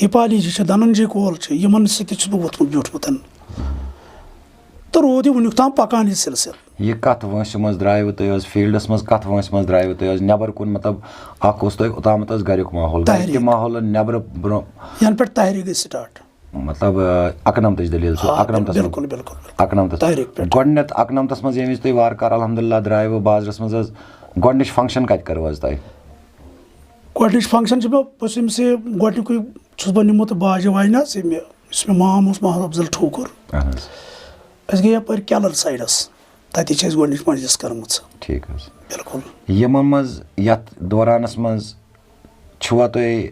دیپالی جی دھننجے کول یمن سۭتۍ چھُس بہٕ ووٚتھمُت بیوٗٹھمُت تہٕ روٗد یہِ وٕنیُک تام پَکان یہِ سِلسِلہٕ یہِ کَتھ وٲنٛسہِ منٛز درٛایوٕ تُہۍ حظ فیٖلڈَس منٛز کَتھ وٲنٛسہِ منٛز درٛایوٕ تُہۍ حظ نٮ۪بر کُن مطلب اکھ اوس تۄہہِ اوٚتامَتھ حظ گریُک ماحول گرِ ماحول نٮ۪برٕ برونٛہہ یَنہٕ پٮ۪ٹھ تحریٖک گٔے سٹاٹ مطلب اَکنَمتٕچ دٔلیٖل چھِ بِلکُل بِلکُل اَکنَمتَس گۄڈٕنٮ۪تھ اَکنَمتَس منٛز ییٚمہِ وِزِ تُہۍ وارٕ کارٕ الحمدُاللہ درٛایوٕ بازرَس منٛز حظ گۄڈٕنِچ فنٛگشَن کَتہِ کٔرٕو حظ تۄہہِ گۄڈٕنِچ فنٛگشَن چھِ مےٚ بہٕ چھُس أمِس گۄڈٕنیُکُے چھُس بہٕ نِمُت باجہِ واینہِ حظ یُس مےٚ مام اوس محمد افضل ٹھوکُر أسۍ گٔے یَپٲرۍ کیلَر سایڈَس تَتہِ چھِ اَسہِ گۄڈٕنِچ مجلِس کٔرمٕژ ٹھیٖک حظ بِلکُل یِمن منٛز یَتھ دورانَس منٛز چھُوا تُہۍ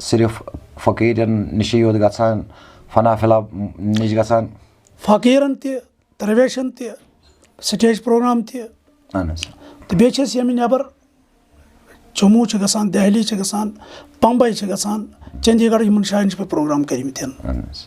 صرف فقیٖرن نِشی یوت گژھان فنا فِلا نِش گژھان فقیٖرن تہِ درویشن تہِ سٹیج پروگرام تہِ اہن حظ تہٕ بیٚیہِ چھِ أسۍ ییٚمہِ نٮ۪بر جموں چھِ گژھان دہلی چھِ گژھان بمبے چھِ گژھان چندی گڑھ یِمن جایَن چھِ مےٚ پروگرام کٔرمٕتۍ اہن حظ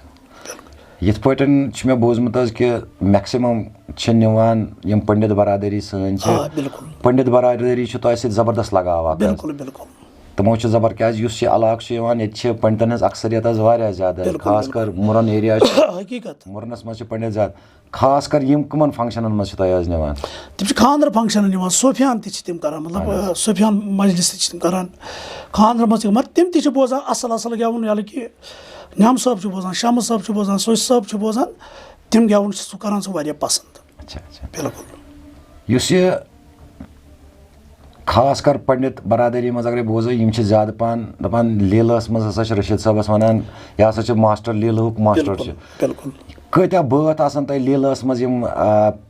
یِتھ پٲٹھۍ چھُ مےٚ بوٗزمُت حظ کہِ میکسِمم چھِ نِوان یِم پنڈت برادٔری سٲنۍ چھِ پنڈت برادٔری چھِ تۄہہِ سۭتۍ زبردست لگاو اکھ بِلکُل بِلکُل تِمو چھِ زبر کیازِ یُس یہِ علاقہٕ چھُ یِوان ییٚتہِ چھِ پنڈتن ہٕنٛز اکثریت حظ واریاہ زیادٕ خاص کر مُرن ایریا چھُ حقیٖقت مُرنس منٛز چھِ پنڈت زیادٕ خاص کر یِم کٕمن فنٛگشنن منٛز چھِ تۄہہِ حظ نِوان تِم چھِ خانٛدر فنٛگشنن نِوان صوفیان تہِ چھِ تِم کران مطلب صوفیان مجلِس تہِ چھِ تِم کران خانٛدرن منٛز تہِ مگر تِم تہِ چھِ بوزان اصل اصل گٮ۪وُن یعنے کہِ نیم صٲب چھُ بوزان شمس صٲب چھُ بوزان سوسہِ صٲب چھُ بوزان تِم گٮ۪وُن چھِ سُہ کران سُہ واریاہ پسنٛد بِلکُل یُس یہِ خاص کر پنڈت برادٔری منٛز اگرے بوزو یِم چھِ زیادٕ پہن دپان لیٖلہس منٛز ہسا چھِ رشیٖد صٲبس ونان یہِ ہسا چھُ ماسٹر لیٖلہُک ماسٹر چھُ بِلکُل کۭتیاہ بٲتھ آسان تۄہہِ لیٖلہس منٛز یِم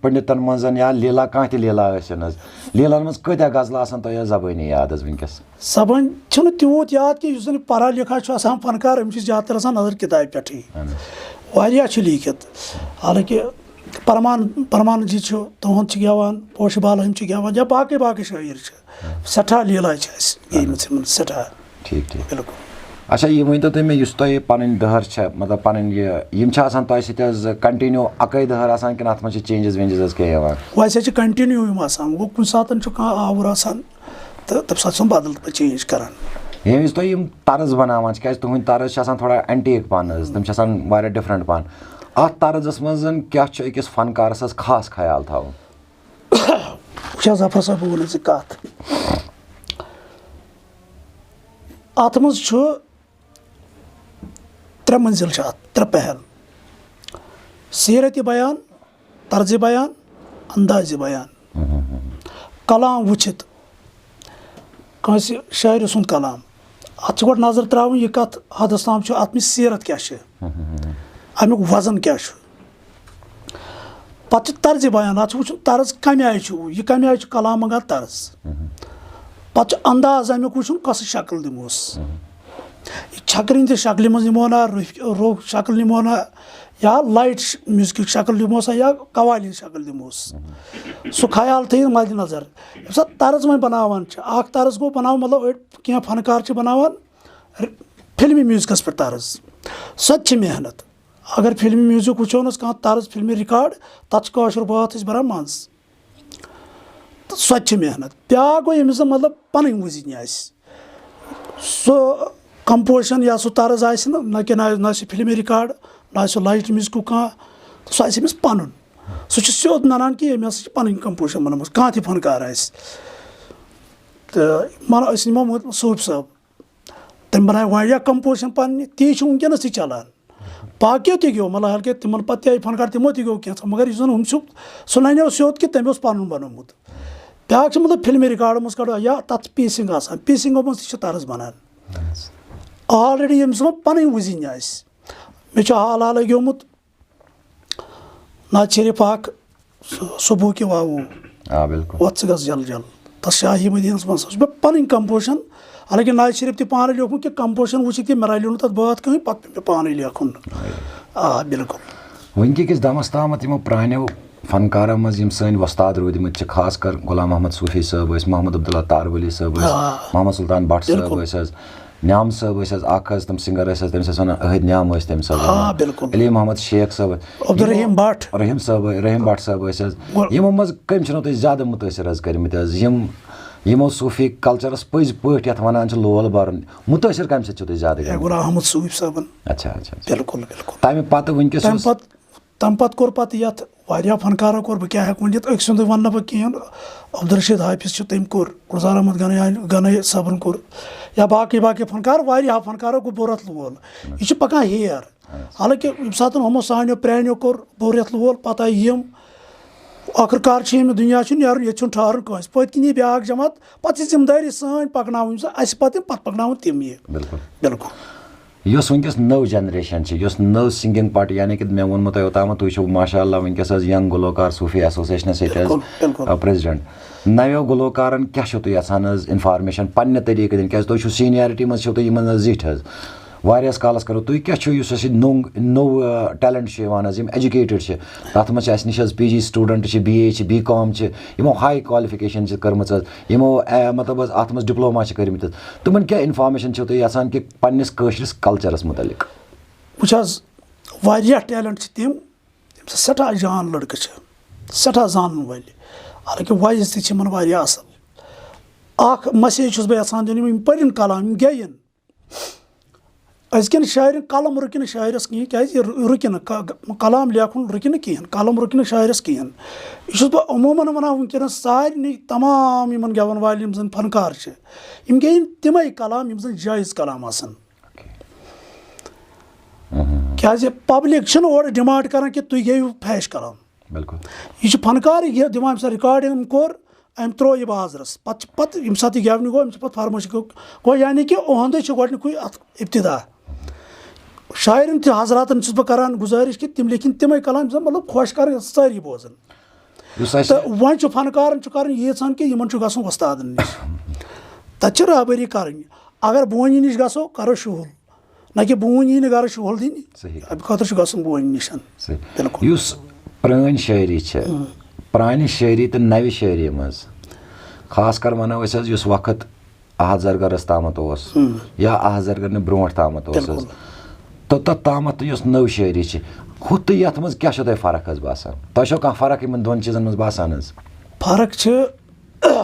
پنڈتن منٛز یا لیٖلا کانٛہہ تہِ لیٖلا ٲسِن حظ لیٖلن منٛز کۭتیاہ غزلہٕ آسان تۄہہِ حظ زبٲنی یاد حظ وٕنکیٚس زبٲنۍ چھُنہٕ تیوٗت یاد کینٛہہ یُس زن پرا لیکھا چھُ آسان فنکار أمِس چھِ زیادٕ تر آسان نظر کِتابہِ پٮ۪ٹھٕے واریاہ چھِ لیٖکھِتھ حالانکہِ پرمان جی چھُ تُہُنٛد چھِ گٮ۪وان پوشہِ بال ہٕنٛدۍ چھِ گٮ۪وان یا باقٕے باقٕے شٲعر چھِ سٮ۪ٹھاہ لیٖلا چھِ اَسہِ گیٚیمٕژ یِمن سٮ۪ٹھاہ ٹھیٖک ٹھیٖک بِلکُل اچھا یہِ ؤنۍتو تُہۍ مےٚ یُس تۄہہِ پنٕنۍ دٔہر چھےٚ مطلب پنٕنۍ یِم چھِ آسان تۄہہِ سۭتۍ حظ کنٹِنیوٗ اَکٲے دٔہر آسان کِنہٕ اَتھ منٛز چھِ چینجز وینجز حظ کینٛہہ یِوان ویسے چھِ کنٹِنیوٗ یِم آسان گوٚو کُنہِ ساتہٕ چھُ کانٛہہ آوُر آسان تہٕ تَمہِ ساتہٕ چھِ یِم بدل پٲٹھۍ چینج کران ییٚمہِ وِزِ تُہۍ یِم طرٕز بناوان چھِ کیازِ تُہٕنٛدۍ طرٕز چھِ آسان تھوڑا اینٹیک پہن حظ تِم چھِ آسان واریاہ ڈِفرنٹ پہن اَتھ طرزس منٛز کیاہ چھُ أکِس فنکارس حظ خاص خیال تھاوُن وٕچھ حظ ظفر صٲب بہٕ وَنہٕ ژےٚ کَتھ اَتھ منٛز چھُ 3 مٔنزِل چھِ اَتھ 3 پہل سیٖرتِ بیان طرزِ بیان اندازِ بیان کلام وٕچھِتھ کٲنٛسہِ شٲعرٕ سُنٛد کلام اَتھ چھِ گۄڈٕ نظر ترٛاوٕنۍ یہِ کَتھ حدس تام چھُ اَتھ منٛز سیٖرت کیاہ چھِ اَمیُک وزن کیاہ چھُ پتہٕ چھِ طرزِ بیان اَتھ چھُ وٕچھُن طرز کَمہِ آیہِ چھُ یہِ کَمہِ آیہِ چھُ کلام منٛگان طرز پتہٕ چھُ انداز اَمیُک وٕچھُن کۄس شکٕل دِموس یہِ چھکرِ ہِنٛدِ شکلہِ منٛز نِمو نا روٚف شکٕل نِمو نا یا لایٹ میوٗزکٕچ شکٕل دِموسا یا قوالی ہِنٛز شکٕل دِموس سُہ خیال تھٲیِو مدِ نظر ییٚمہِ ساتہٕ طرز وۄنۍ بناوان چھِ اکھ طرز گوٚو بناوُن مطلب أڑۍ کینٛہہ فنکار چھِ بناوان فِلمی میوٗزکس پٮ۪ٹھ طرز سۄ تہِ چھِ محنت اگر فِلمی میوٗزِک وٕچھو نہٕ کانٛہہ طرز فِلمی رِکاڈ تتھ چھُ کٲشُر بٲتھ أسۍ بران منٛز تہٕ سۄ تہِ چھِ محنت بیٛاکھ گوٚو ییٚمِس زن مطلب پنٕنۍ وٕزِنۍ آسہِ سُہ کمپوزِشن یا سُہ طرز آسہِ نہ کہِ نہ آسہِ فِلمی رِکاڈ نہ آسہِ سُہ لایٹ میوٗزکُک کانٛہہ سُہ آسہِ أمِس پنُن سُہ چھُ سیوٚد ننان کہِ أمۍ ہسا چھِ پنٕنۍ کمپوزِشن بنٲومٕژ کانٛہہ تہِ فنکار آسہِ تہٕ أسۍ نِمو صوفی صٲب تٔمۍ بنایہِ واریاہ کمپوزِشن پننہِ تی چھُ وٕنکیٚنس تہِ چلان باقٕیو تہِ گیٚو مطلب حالکہِ تِمن پتہٕ تہِ آیہِ فنکار تِمو تہِ گیٚو کینٛژھا مگر یُس زن ہُم چھُ سُہ ننیو سیوٚد کہِ تٔمۍ اوس پنُن بنومُت بیٛاکھ چھُ مطلب فِلمی رِکاڈو منٛز کڑو یا تتھ چھِ پیسِنٛگ آسان پیسِنٛگو منٛز تہِ چھِ طرز بنان آلریڈی ییٚمِس زن پنٕنۍ وٕزِنۍ آسہِ مےٚ چھُ حال حالٕے گیومُت نعت شریٖف اکھ صبح کہِ واوو وۄتھ ژٕ گژھ جل جل تتھ شاہی مدیٖنس منٛز سۄ چھِ مےٚ پنٕنۍ کمپوزِشن حالانکہِ نعت شریٖف تہِ پانے لیوکھمُت کہِ کمپوزِشن وٕچھِتھ تہِ مےٚ رلیو نہٕ تتھ بٲتھ کٕہٕنۍ پتہٕ پیوٚو مےٚ پانے لیکھُن آ بِلکُل وٕنکہِ کِس دمس تامتھ یِمو پرانیو فنکارو منٛز یِم سٲنۍ وۄستاد روٗدمٕتۍ چھِ خاص کر غلام محمد صوفی صٲب ٲسۍ محمد عبداللہ تارؤلی صٲب ٲسۍ محمد سلطان بٹ صٲب ٲسۍ حظ نیام صٲب ٲسۍ حظ اکھ حظ تِم سِنگر ٲسۍ حظ تٔمِس ٲسۍ وَنان أحد نیام ٲسۍ تٔمِس حظ علی محمد شیخ صٲب رحیٖم بٹ صٲب ٲسۍ حظ یِمو منٛز کٔمۍ چھِنو تُہۍ زیادٕ مُتٲثر حظ کٔرمٕتۍ حظ یِم یِمو صوٗفی کلچرس پٔزۍ پٲٹھۍ یَتھ وَنان چھِ لول بَرُن مُتٲثر کَمہِ سۭتۍ چھُو تُہۍ زیادٕ گژھان؟ غلام احمد صوٗفی صٲبن. اچھا اچھا بِلکُل بِلکُل. تَمہِ پتہٕ وٕنکیٚس تَمہِ پتہٕ کوٚر پتہٕ یَتھ واریاہ فنکارو کوٚر بہٕ کیٛاہ ہٮ۪کہٕ ؤنِتھ أکۍ سُنٛدُے وَنہٕ نہٕ بہٕ کِہیٖنۍ. عبدالرشیٖد حافظ چھُ تٔمۍ کوٚر, گُلزار احمد گنایی صٲبن کوٚر, یا باقٕے فنکار واریاہو فنکارو کوٚر بورَت لول. یہِ چھُ پکان ہیر. حالانکہِ ییٚمہِ ساتہٕ ہُمو سانیو پرٛانیو کوٚر بورَت لول پتہٕ آیہِ یِم ٲخٕرکار چھِ ییٚمہِ دُنیا چھُ نیرُن ییٚتہِ چھُنہٕ ٹھہرُن کٲنٛسہِ. پٔتۍ کِنۍ یی بیٛاکھ جماعت پتہٕ چھِ ذِمہٕ دٲری سٲنۍ پکناوٕنۍ سۄ اَسہِ پتہٕ پتہٕ پکناوُن تِم یہِ. بِلکُل. یۄس وٕنکیٚس نٔو جنریشن چھِ, یۄس نٔو سِنگِنگ پارٹی, یعنی کہِ مےٚ ووٚنمو تۄہہِ اوٚتامَتھ تُہۍ چھِو ماشاء اللہ وٕنکیٚس حظ ینگ گلوکار صوٗفی ایسوسیشنس سۭتۍ حظ پریزڈنٹ. نویو گلوکارن کیاہ چھِو تُہۍ یژھان حظ انفارمیشن پننہِ طٔریٖقہٕ دِنۍ, کیازِ تُہۍ چھِو سیٖنیرٹی منٛز چھِو تُہۍ یِمن حظ زِٹھۍ حظ واریاہس کالس کرو. تُہۍ کیاہ چھِو یُس اَسہِ نوٚو ٹیلنٹ چھُ یِوان حظ, یِم ایجوکیٹڈ چھِ, تَتھ منٛز چھِ اَسہِ نِش حظ PG سٹوٗڈنٛٹ چھِ, BA چھِ, BCom چھِ, یِمو ہاے کالفِکیشن چھِ کٔرمٕژ حظ, یِمو مطلب حظ اَتھ منٛز ڈِپلوما چھِ کٔرمٕتۍ حظ. تِمن کیاہ انفارمیشن چھِو تُہۍ یژھان کہِ پننِس کٲشرِس کلچرس مُتعلِق؟ وٕچھ حظ واریاہ ٹیلنٹ چھِ تِم سٮ۪ٹھاہ جان لٔڑکہٕ چھِ, سٮ۪ٹھاہ زانن وٲلۍ, حالانکہِ وایِس تہِ چھِ یِمن واریاہ اَصٕل. اکھ مسیج چھُس بہٕ یژھان دیُن, یِم پٔرِن کلام, یِم گیٚیِن. أزکٮ۪ن شٲعرن قلم رُکہِ نہٕ شٲعرس کِہیٖنۍ, کیازِ یہِ رُکہِ نہٕ کلام لیکھُن رُکہِ نہٕ کِہیٖنۍ, قلم رُکہِ نہٕ شٲعرس کِہیٖنۍ. یہِ چھُس بہٕ عموٗمن وَنان وٕنکیٚنس سارنٕے تمام یِمن گٮ۪ون والٮ۪ن یِم زن فنکار چھِ, یِم گیٚیِن تِمے کلام یِم زن جٲیز کلام آسن. کیازِ پبلِک چھِنہٕ اورٕ ڈِمانڈ کران کہِ تُہۍ گیٚیِو فیش کلام. یہِ چھُ فنکارٕے دِوان, ییٚمہِ ساتہٕ رِکاڈِنگ أمۍ کوٚر أمۍ ترٛوو یہِ بازرس, پتہٕ ییٚمہِ ساتہٕ یہِ گٮ۪ونہِ گوٚو أمۍ چھِ پتہٕ فرمٲیش گوٚو, یعنی کہِ اُہُنٛدُے چھُ گۄڈٕنیُکُے اَتھ اِبتدا. شاعرن تہِ حضراتن چھُس بہٕ کران گُزٲرِش کہِ تِم لیکھِنۍ تِمے کلام یِم زن مطلب خۄش کرٕنۍ سٲری بوزن. تہٕ وۄنۍ چھُ فنکارن چھُ کرٕنۍ ییٖژہن کہِ یِمن چھُ گژھُن وۄستادن نِش, تتہِ چھِ رہبٔری کرٕنۍ. اگر بونہِ نِش گژھو کرو شُہُل, نہ کہِ بوٗنۍ یی نہٕ گرٕ شُہُل دِنہِ, اَمہِ خٲطرٕ چھُ گژھُن بونہِ نِش. بِلکُل. یُس پرٲنۍ شٲعری چھِ, پرانہِ شٲعری تہٕ نوِ شٲعری منٛز خاص کر وَنو أسۍ حظ یُس وقت احد زرگرس تامَتھ اوس یا احد زرگر نہٕ برونٛٹھ تامَتھ اوس حظ, تہٕ تَتھ تامَتھ تہٕ یۄس نٔو شٲعری چھِ, ہُتھ تہٕ یَتھ منٛز کیاہ چھو تۄہہِ فرق حظ باسان؟ تۄہہِ چھو کانٛہہ فرق یِمن دۄن چیٖزن منٛز باسان حظ؟ فرق چھِ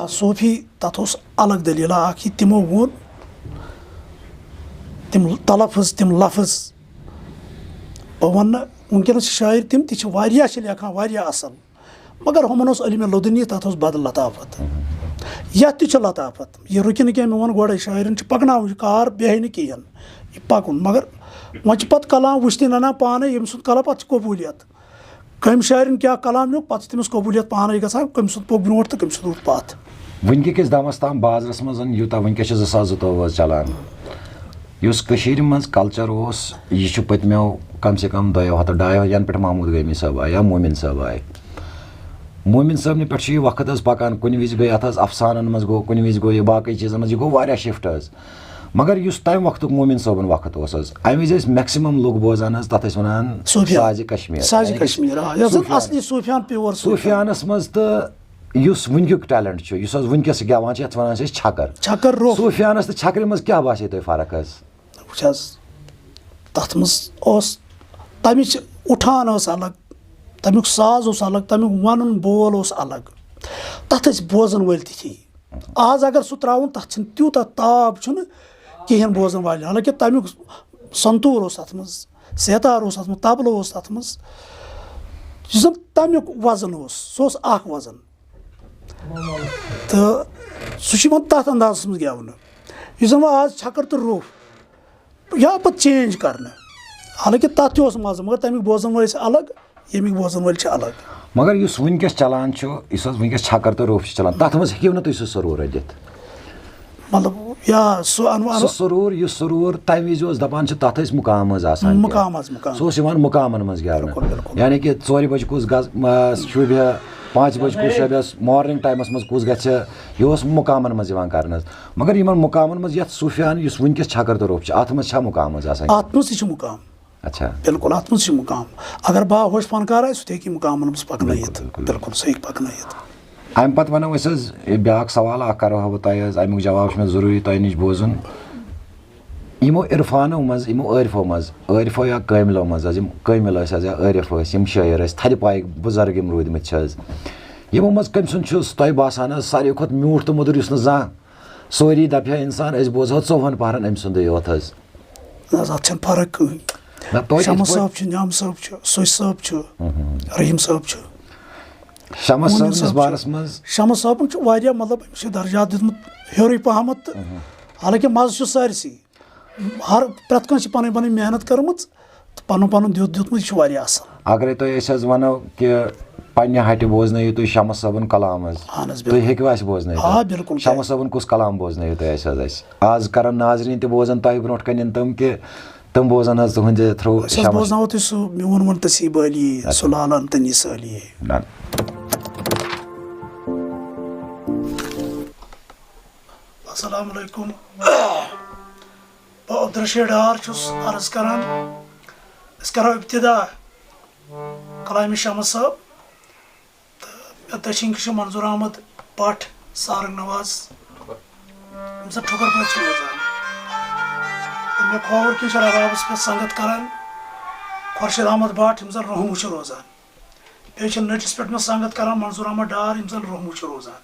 صوٗفی تَتھ اوس الگ دٔلیٖلا اکھ یہِ تِمو ووٚن, تِم تلفظ تِم لفظ بہٕ وَنہٕ وٕنکیٚنس چھِ شٲعر تِم تہِ چھِ واریاہ چھِ لیکھان واریاہ اَصٕل, مگر ہُمن اوس علمِ لدُنی, تَتھ اوس بدل لطافت. یَتھ تہِ چھِ لطافت, یہِ رُکہِ نہٕ کینٛہہ. مےٚ ووٚن گۄڈے شٲعرن چھِ پکناوُن, یہِ کار بیٚہہِ نہٕ کِہیٖنۍ, یہِ پکُن. مگر وۄنۍ چھِ پتہٕ کلام وٕچھتٕے ننان پانے ییٚمہِ سُنٛد کلام پتہٕ چھِ قبوٗلیت. کٔمۍ شٲعرن کیاہ کلام نیوٗکھ پتہٕ چھِ تٔمِس قبوٗلیت پانے گژھان, کٔمۍ سُنٛد پوٚک برونٛٹھ تہٕ کٔمۍ سُنٛد روٗد پتھ. وٕنکہِ کِس دمس تام بازرس منٛز یوٗتاہ وٕنکیٚس چھِ 2022 حظ چلان, یُس کٔشیٖرِ منٛز کلچر اوس یہِ چھُ پٔتمیو کم سے کم 2 ہفتو 2 ہفتو ینہٕ پٮ۪ٹھ محموٗد غٲمی صٲب آے یا موٗمِن صٲب آے. موٗمِن صٲبنہِ پٮ۪ٹھ چھُ یہِ وقت حظ پکان. کُنہِ وِزِ گٔے اتھ حظ افسانن منٛز گوٚو, کُنہِ وِزِ گوٚو یہِ باقٕے چیٖزن منٛز, یہِ گوٚو واریاہ شِفٹ حظ. مگر یُس تمہِ وقتُک موٗمِن صٲبُن وقت اوس حظ, امہِ وِزِ ٲسۍ میکسِمم لُکھ بوزان حظ, تتھ ٲسۍ ونان سازِ کشمیٖر. صوٗفیانس منٛز. تہٕ یُس وٕنکیُک ٹیلنٹ چھُ, یُس حظ وٕنکیٚس گٮ۪وان چھِ, یتھ ونان چھِ أسۍ چھکر. صوٗفیانس تہٕ چھکرِ منٛز کیاہ باسے تۄہہِ فرق حظ؟ وٕچھ حظ تتھ منٛز اوس تمِچ اُٹھان ٲس الگ, تمیُک ساز اوس الگ, تمیُک ونُن بول اوس الگ, تتھ ٲسۍ بوزن وٲلۍ تِتھی. آز اگر سُہ تراوُن تتھ چھُنہٕ تیوٗتاہ تاب چھُنہٕ کِہینۍ بوزن والٮ۪ن, حالانکہِ تمیُک سنتوٗر اوس تتھ منٛز, سیتار اوس تتھ منٛز, تبلہٕ اوس تتھ منٛز, یُس زن تمیُک وزن اوس سُہ اوس اکھ وزن. تہٕ سُہ چھُ یِوان تتھ اندازس منٛز گٮ۪ونہٕ, یُس زن وۄنۍ آز چھکر تہٕ روٚف یا پتہٕ چینج کرنہٕ, حالانکہِ تتھ تہِ اوس مزٕ, مگر تمیُک بوزن وٲلۍ چھِ الگ, ییٚمیُک بوزن وٲلۍ چھِ الگ. مگر یُس وٕنکیٚس چلان چھُ, یُس حظ وٕنکیٚس چھکر تہٕ روٚف چھُ چلان, تتھ منٛز ہیٚکِو نہٕ تُہۍ سُہ سروٗر دِتھ؟ مطلب یا سُہ سروٗر, یُس سروٗر تمہِ وِزِ اوس دپان چھِ تتھ ٲسۍ مُقام حظ آسان, سُہ اوس یِوان مُقامن منٛز گٮ۪ونہٕ, یعنی کہِ 4 بجہِ کُس شوٗبہِ, 5 بجہِ کُس شوٗبٮ۪س, مارنِنٛگ ٹایمس منٛز کُس گژھِ, یہِ اوس مُقامن منٛز یِوان کرنہٕ حظ. مگر یِمن مُقامن منٛز یتھ صوٗفیان یُس وٕنکیٚس چھکر تہٕ روٚف چھُ, اتھ منٛز چھا مُقام حظ آسان؟ اتھ منٛز تہِ چھُ مُقام. اچھا, بِلکُل اتھ منٛز چھُ مُقام. اگر باہوش فنکار آسہِ سُہ تہِ ہیٚکہِ مُقامن منٛز پکنٲیِتھ. بِلکُل سُہ ہیٚکہِ پکنٲیِتھ. امہِ پتہٕ ونو أسۍ حظ بیٛاکھ سوال اکھ کرو ہا بہٕ تۄہہِ حظ, امیُک جواب چھُ مےٚ ضروٗری تۄہہِ نِش بوزُن. یِمو عرفانو منٛز, یِمو عٲرفو منٛز, عٲرفو یا کٲمِلو منٛز حظ, یِم کٲمِل ٲسۍ حظ یا عٲرف ٲسۍ, یِم شٲعر ٲسۍ, تھدِ پایِکۍ بُزرگ یِم روٗدۍمٕتۍ چھِ حظ, یِمو منٛز کٔمۍ سُنٛد چھُ تۄہہِ باسان حظ ساروی کھۄتہٕ میوٗٹھ تہٕ موٚدُر یُس نہٕ زانٛہہ سورُے دَپہِ ہا اِنسان أسۍ بوزہو 4 پَہرَن أمۍ سُنٛدُے یوت حظ اَتھ چھَنہٕ فرق کٕہٕنۍ شمس صٲب چھُ نیام صٲب چھُ سوچ صٲب چھُ رحیٖم صٲب چھُ شمس صٲبنِس بارَس منٛز شمس صٲبن چھُ واریاہ مطلب أمِس چھُ درجات دیُتمُت ہیوٚرُے پَہمَتھ تہٕ حالانکہِ مَزٕ چھُ سٲرسٕے پرٛٮ۪تھ کٲنٛسہِ چھِ پَنٕنۍ پَنٕنۍ محنت کٔرمٕژ تہٕ پَنُن پَنُن دیُتمُت یہِ چھُ واریاہ اَصٕل اگرے تۄہہِ أسۍ حظ وَنو کہِ پنٛنہِ ہَٹہِ بوزنٲیِو تُہۍ شمس صٲبُن کلام حظ تُہۍ ہیٚکِوٕ اَسہِ بوزنٲیِتھ بِلکُل شمس صٲبُن کُس کلام بوزنٲیِو تُہۍ اَسہِ حظ اَسہِ آز کَرَن ناظریٖن تہِ بوزان تۄہہِ برونٛٹھ کَنٮ۪ن تِم کہِ تِم بوزان حظ تُہٕنٛدِ تھرٛوٗ أسۍ حظ بوزناوو تُہۍ سُہ میون مُنتسیٖب علی سُہ لالان تٔنیٖس علی السلام علیکُم بہٕ عبدالرشیٖد ڈار چھُس عرض کران أسۍ کرو ابتدا کلامِ شمس صٲب تہٕ مےٚ دٔچھِنۍ چھُ منظوٗر احمد بٹ سارنگ نواز ییٚمہِ ساتہٕ ٹھُکر پٲٹھۍ چھِ روزان تہٕ مےٚ کھووُر کہِ چھِ ربابس پٮ۪ٹھ سنگت کران خۄرشیٖد احمد بٹ یِم زن رحموٗ چھِ روزان بیٚیہِ چھِ نٔٹِس پٮ۪ٹھ مےٚ سنگت کران منظوٗر احمد ڈار یِم زن رحموٗ چھِ روزان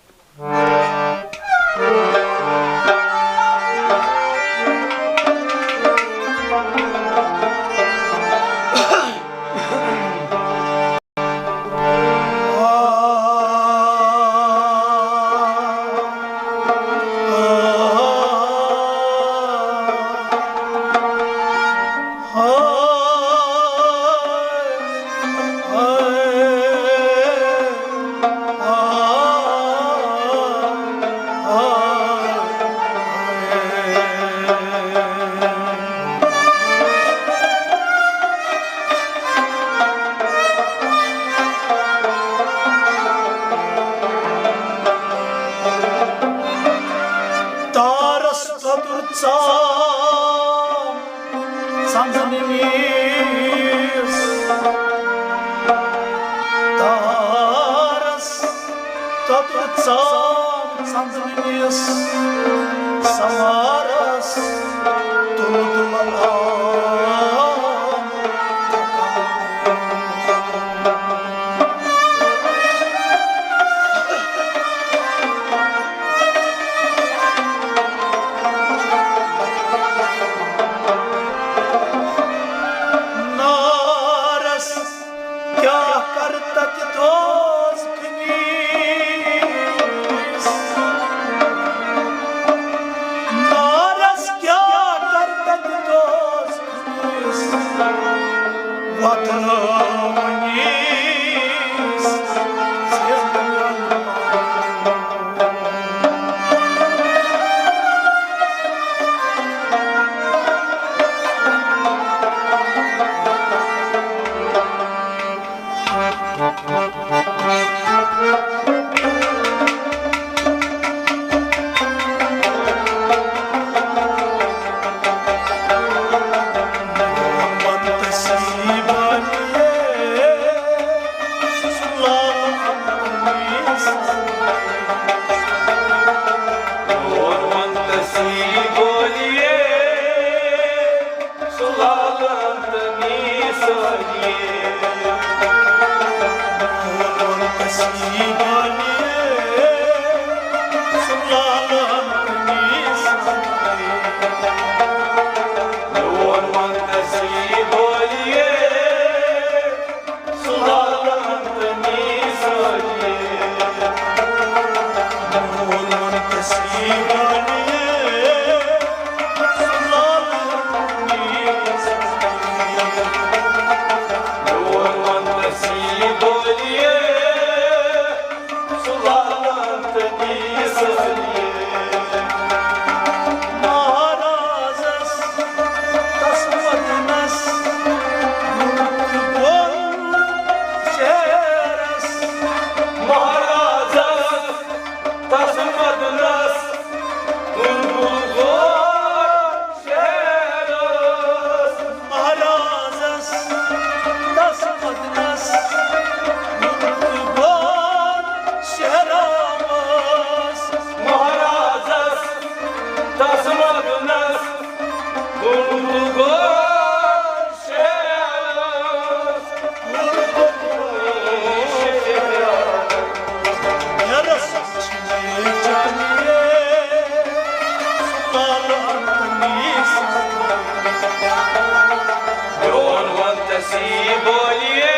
Сиболье,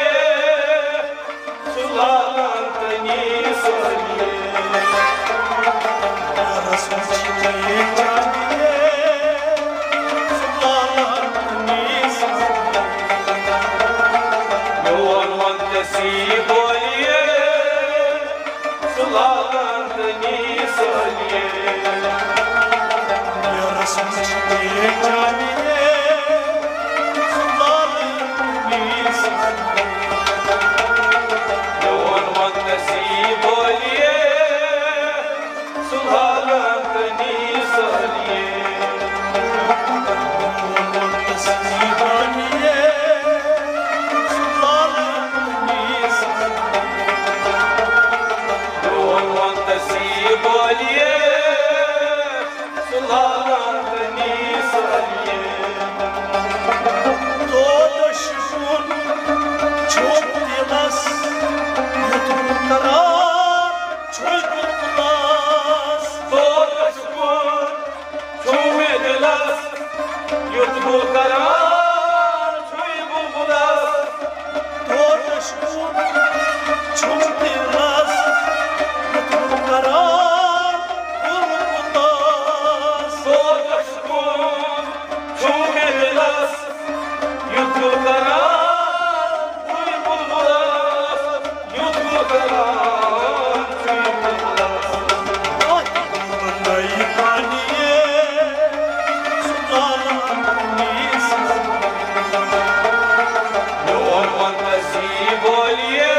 Сулантани Солье. Yon Monte Sibолье, Sулантани Солье. Yon Monte Sibолье, Sулантани Солье. Yon Monte Sibолье, Sулантани Солье. Doğuşkun, çömedilas, yutbu karar, çöy bulbulas. Doğuşkun, çömedilas, yutbu karar, çöy bulbulas. Yutbu karar, çöy bulbulas. Yon Monte Sibолье,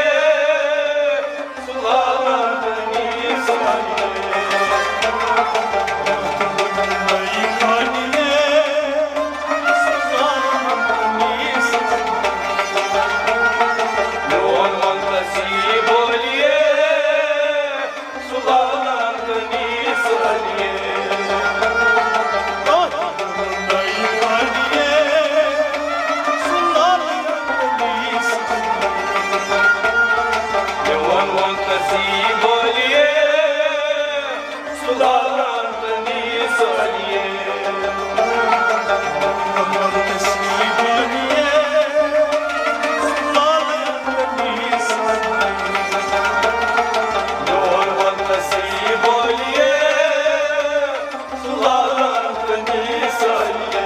Sулантани Солье. Yon Monte Sibолье, Sулантани Солье. Yon Monte Sibолье, Sулантани Солье. Yon Monte Sibолье, Sулантани Солье.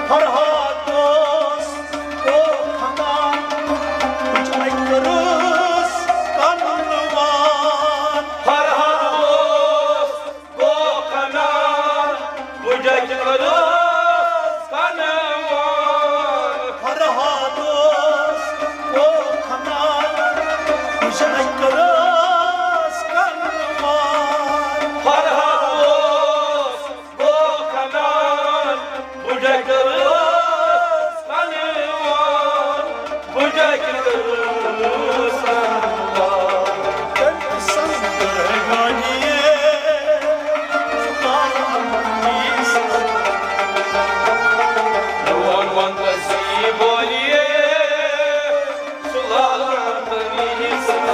Farhados, Gokanar, Bujajkaros, Kanawan. Farhados, Gokanar, Bujajkaros, Kanawan. Bujajkaros, Kanawan. Yon Monte Sibолье, Sулантани Солье.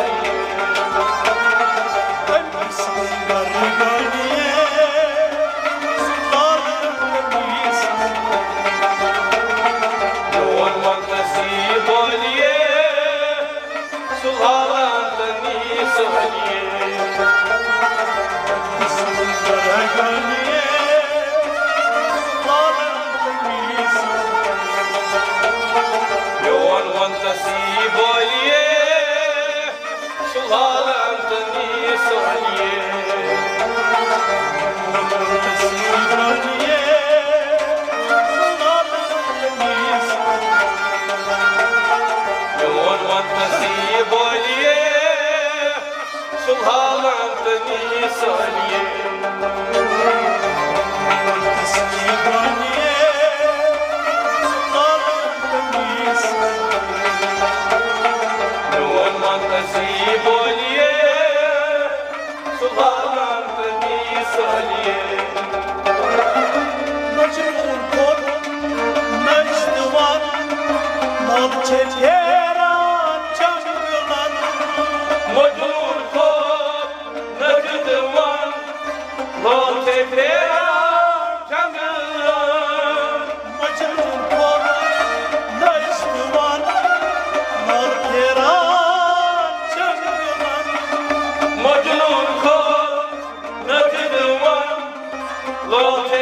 Yon Monte Sibолье, Sулантани Солье. Yon Monte Sibолье, Sулантани Солье. Yon Monte Sibолье, Sулантани Солье. Yon Monte Sibолье, Sулантани Солье.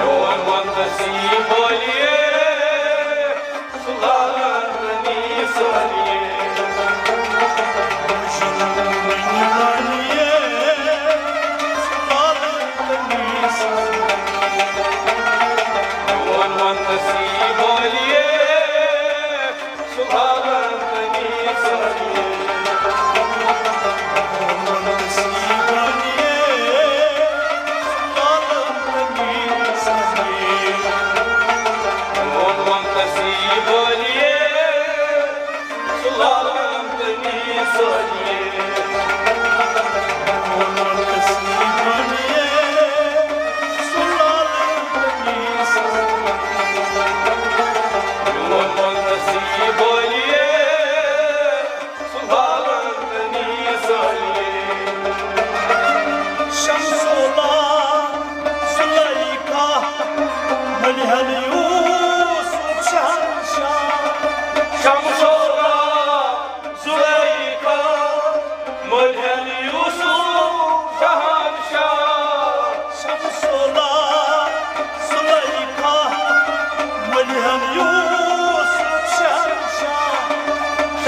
Yon vantasi boliye sularni soliye Yon vantasi boliye sularni soliye Yon vantasi boliye sularni soliye Yon vantasi boliye sularni soliye Şamsola Züleyka Mulhel Yusuf Şahanşah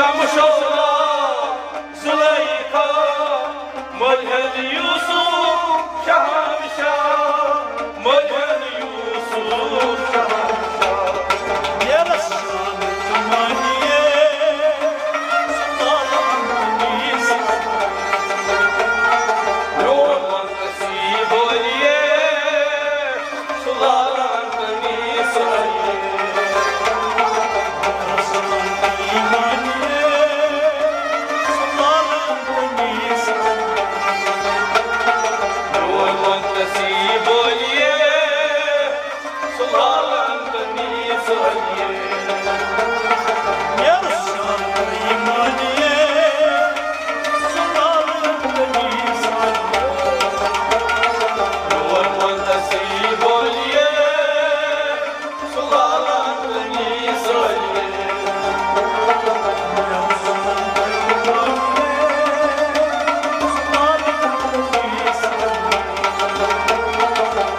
Şamsola Züleyka Mulhel Yusuf Şahanşah Mulhel Yusuf Şahanşah Yon vantasi boliye sularni soliye Yon vantasi boliye sularni soliye Yon vantasi boliye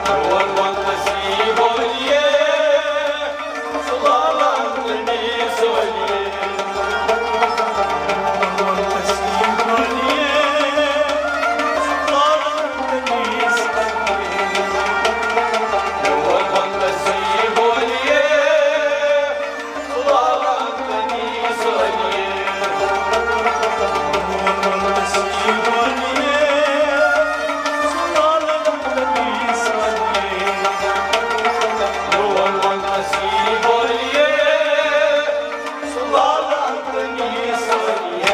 sularni soliye Yon vantasi boliye sularni soliye Yon vantasi boliye sularni soliye Yon vantasi boliye sularni soliye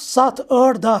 7-8-10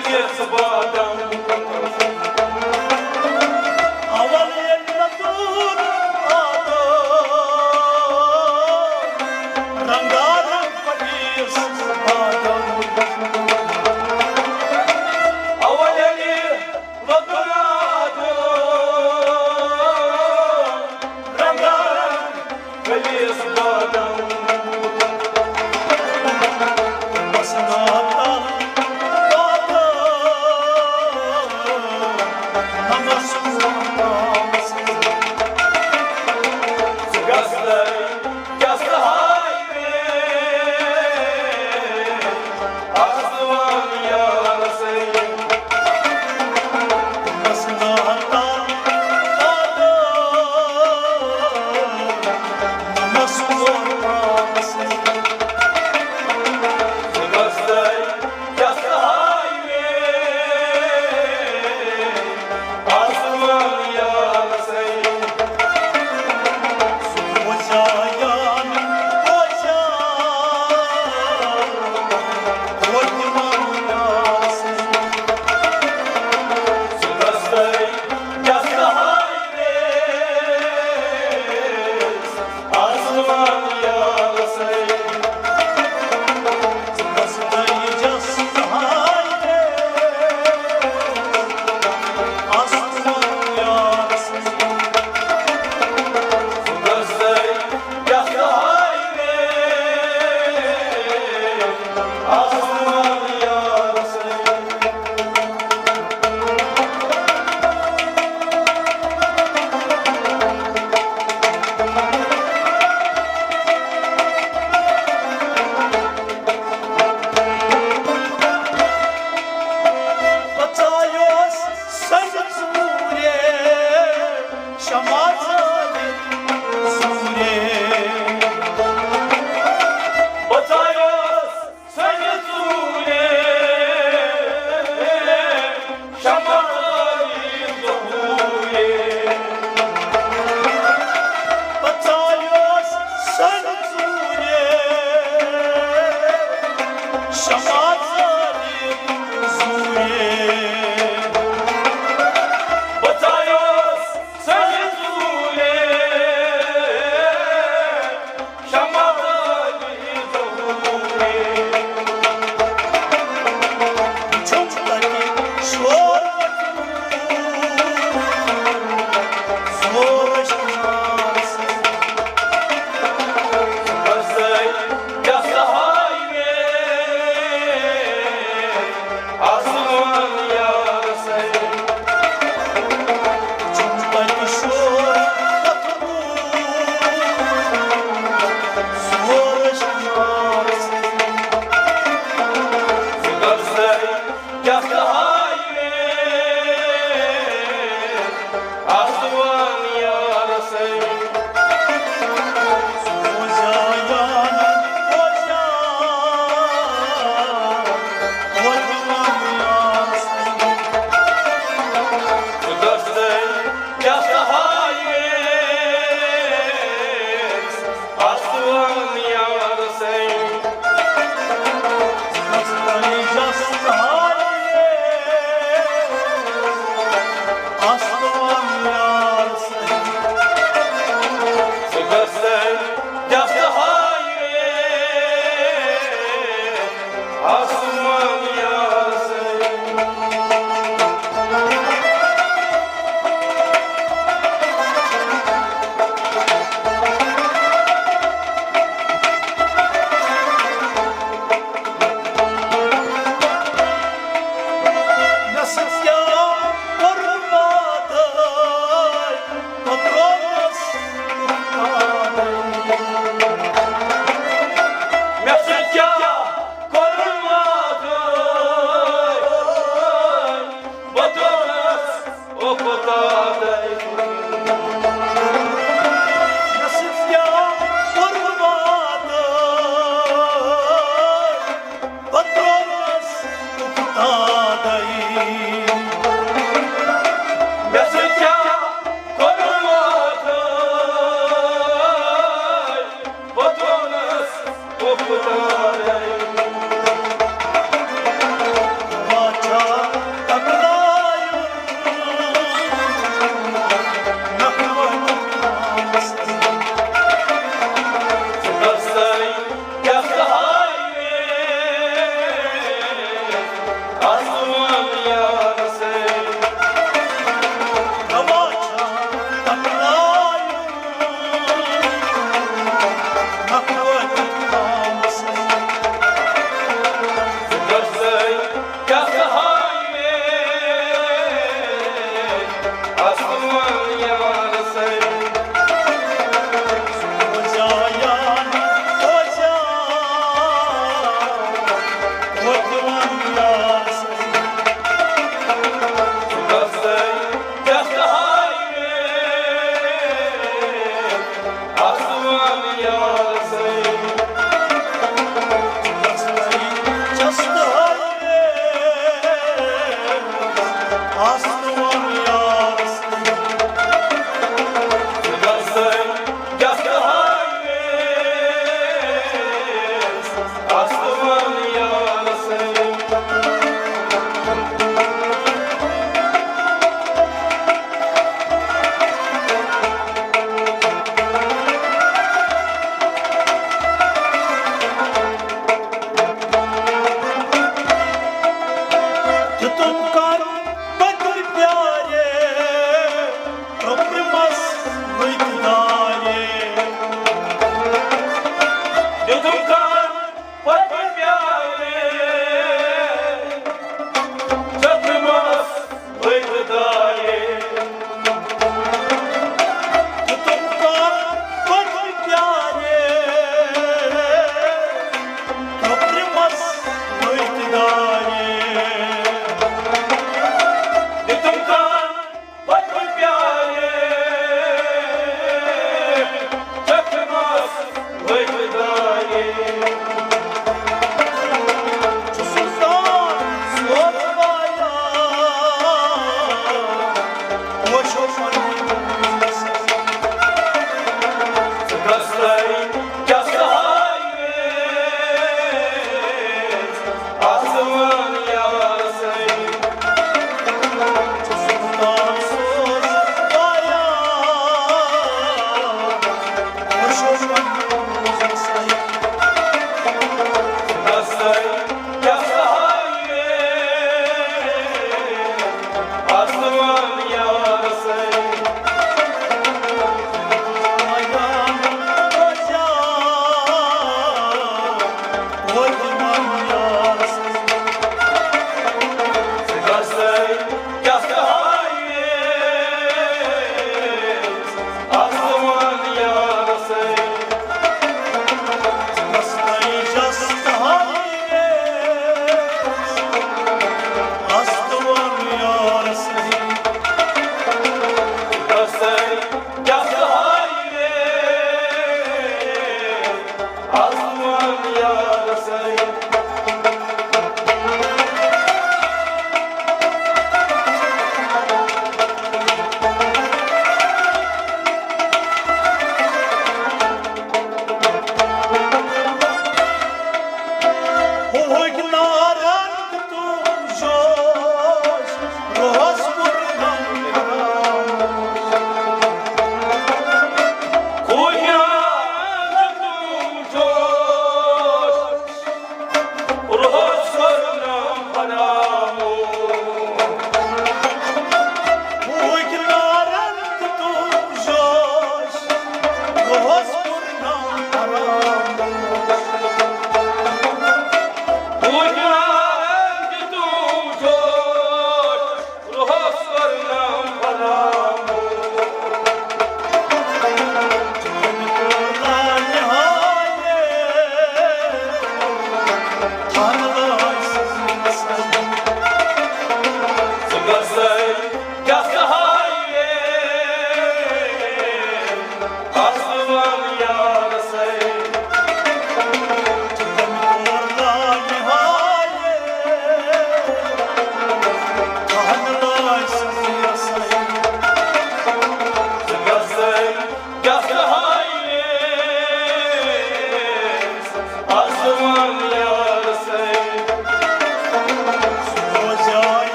Veliz badam Aval yennatur ado Rangarang veliz badam Avaleli vadurado Rangaram Veliz badam Basnata bada Namasunda Gazlay Gazlı hayve Aslıvan yarasayım Basnata bada Namasunda Gazlay Gazlı hayve Aslıvan yarasayım Ocayan, ocayan, Gazlay Gazlı hayve Aslıvan yarasayım Gazlay Gazlı hayve Aslıvan yarasayım Batayos Sayıtune Şamatari Doğuye Batayos Sayıtune Şamatari Doğuye Gazlay Gazlı hayve Aslıvan yarasayım Gazlay Gazlı hayve Aslıvan yarasayım Gazlay Gazlı hayve Aslıvan yarasayım Gazlay Gazlı hayve Aslıvan yarasayım Mesutya korunmadı Batonas okutadı Mesutya korunmadı Batonas okutadı Baca